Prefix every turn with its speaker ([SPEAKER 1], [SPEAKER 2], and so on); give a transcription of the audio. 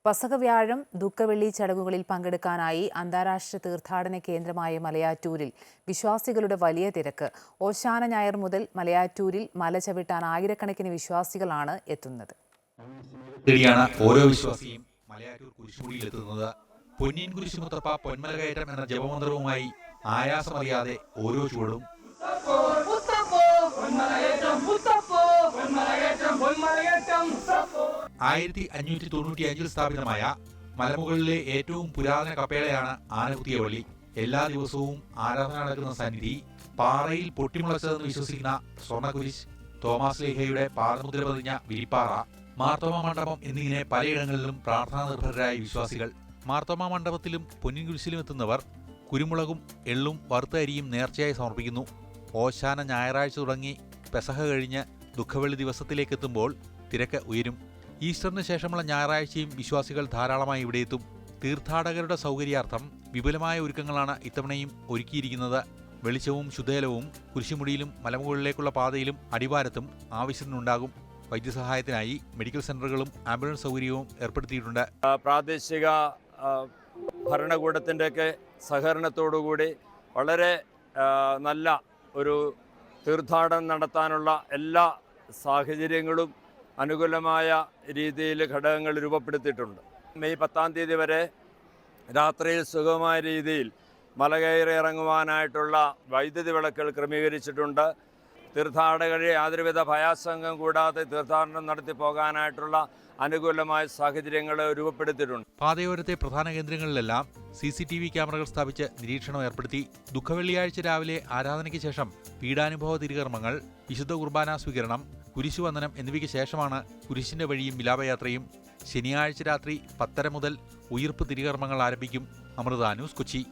[SPEAKER 1] പസക വ്യാഴം ദുഃഖവെള്ളി ചടങ്ങുകളിൽ പങ്കെടുക്കാനായി അന്താരാഷ്ട്ര തീർത്ഥാടന കേന്ദ്രമായ മലയാറ്റൂരിൽ വിശ്വാസികളുടെ വലിയ തിരക്ക്. ഓശാന ഞായർ മുതൽ മലയാറ്റൂരിൽ മല ചവിട്ടാൻ ആയിരക്കണക്കിന് വിശ്വാസികളാണ് എത്തുന്നത്.
[SPEAKER 2] ഓരോ വിശ്വാസിയും മലയാറ്റൂർ കുരിശുമുടിയിലെത്തുന്നത്. പൊന്നിൻ കുരിശുമുത്തപ്പ പൊന്മല കയറ്റം എന്ന ജപമന്ത്രവുമായി ആയാസമറിയാതെ ഓരോ ചുവടും 1595 സ്ഥാപിതമായ മലമുകളിലെ ഏറ്റവും പുരാതന കപ്പേളയാണ് ആനകുത്തിയ വള്ളി. എല്ലാ ദിവസവും ആരാധന നടക്കുന്ന സന്നിധി പാറയിൽ പൊട്ടിമുളച്ചതെന്ന് വിശ്വസിക്കുന്ന സ്വർണ്ണകുരിശ്, തോമാസ് ലീഹയുടെ പാദമുദ്ര പതിഞ്ഞ വിരിപ്പാറ, മാർത്തോമ മണ്ഡപം എന്നിങ്ങനെ പലയിടങ്ങളിലും പ്രാർത്ഥനാ നിർഭരരായ വിശ്വാസികൾ. മാർത്തോമ മണ്ഡപത്തിലും പൊന്നിൻ കുരിശിലും എത്തുന്നവർ കുരുമുളകും എള്ളും വറുത്ത അരിയും നേർച്ചയായി സമർപ്പിക്കുന്നു. ഓശാന ഞായറാഴ്ച തുടങ്ങി പെസഹ കഴിഞ്ഞ് ദുഃഖവെള്ളി ദിവസത്തിലേക്കെത്തുമ്പോൾ തിരക്ക് ഉയരും. ഈസ്റ്ററിന് ശേഷമുള്ള ഞായറാഴ്ചയും വിശ്വാസികൾ ധാരാളമായി ഇവിടെ എത്തും. തീർത്ഥാടകരുടെ സൗകര്യാർത്ഥം വിപുലമായ ഒരുക്കങ്ങളാണ് ഇത്തവണയും ഒരുക്കിയിരിക്കുന്നത്. വെളിച്ചവും ശുദ്ധജലവും കുരിശുമുടിയിലും മലമുകളിലേക്കുള്ള പാതയിലും അടിവാരത്തും ആവശ്യത്തിനുണ്ടാകും. വൈദ്യസഹായത്തിനായി മെഡിക്കൽ സെന്ററുകളും ആംബുലൻസ് സൗകര്യവും ഏർപ്പെടുത്തിയിട്ടുണ്ട്.
[SPEAKER 3] പ്രാദേശിക ഭരണകൂടത്തിൻ്റെയൊക്കെ സഹകരണത്തോടുകൂടി വളരെ നല്ല ഒരു തീർത്ഥാടനം നടത്താനുള്ള എല്ലാ സാഹചര്യങ്ങളും അനുകൂലമായ രീതിയിൽ ഘടകങ്ങൾ രൂപപ്പെടുത്തിയിട്ടുണ്ട്. മെയ് 10-ാം തീയതി വരെ രാത്രിയിൽ സുഗമമായ രീതിയിൽ മല കയറി ഇറങ്ങുവാനായിട്ടുള്ള വൈദ്യുതി വിളക്കുകൾ ക്രമീകരിച്ചിട്ടുണ്ട്. തീർത്ഥാടകരെ യാതൊരുവിധ ഭയാശങ്കം കൂടാതെ തീർത്ഥാടനം നടത്തി പോകാനായിട്ടുള്ള അനുകൂലമായ സാഹചര്യങ്ങൾ രൂപപ്പെടുത്തിയിട്ടുണ്ട്.
[SPEAKER 2] പാതയോരത്തെ പ്രധാന കേന്ദ്രങ്ങളിലെല്ലാം CCTV ക്യാമറകൾ സ്ഥാപിച്ച് നിരീക്ഷണം ഏർപ്പെടുത്തി. ദുഃഖവെള്ളിയാഴ്ച രാവിലെ ആരാധനയ്ക്ക് ശേഷം പീഡാനുഭവ തിരുകർമ്മങ്ങൾ, വിശുദ്ധ കുർബാന സ്വീകരണം, കുരിശുവന്ദനം എന്നിവയ്ക്ക് ശേഷമാണ് കുരിശിന്റെ വഴിയും വിലാപയാത്രയും. ശനിയാഴ്ച രാത്രി 10:30 മുതൽ ഉയിർപ്പ് തിരുകർമ്മങ്ങൾ ആരംഭിക്കും. അമൃത ന്യൂസ്, കൊച്ചി.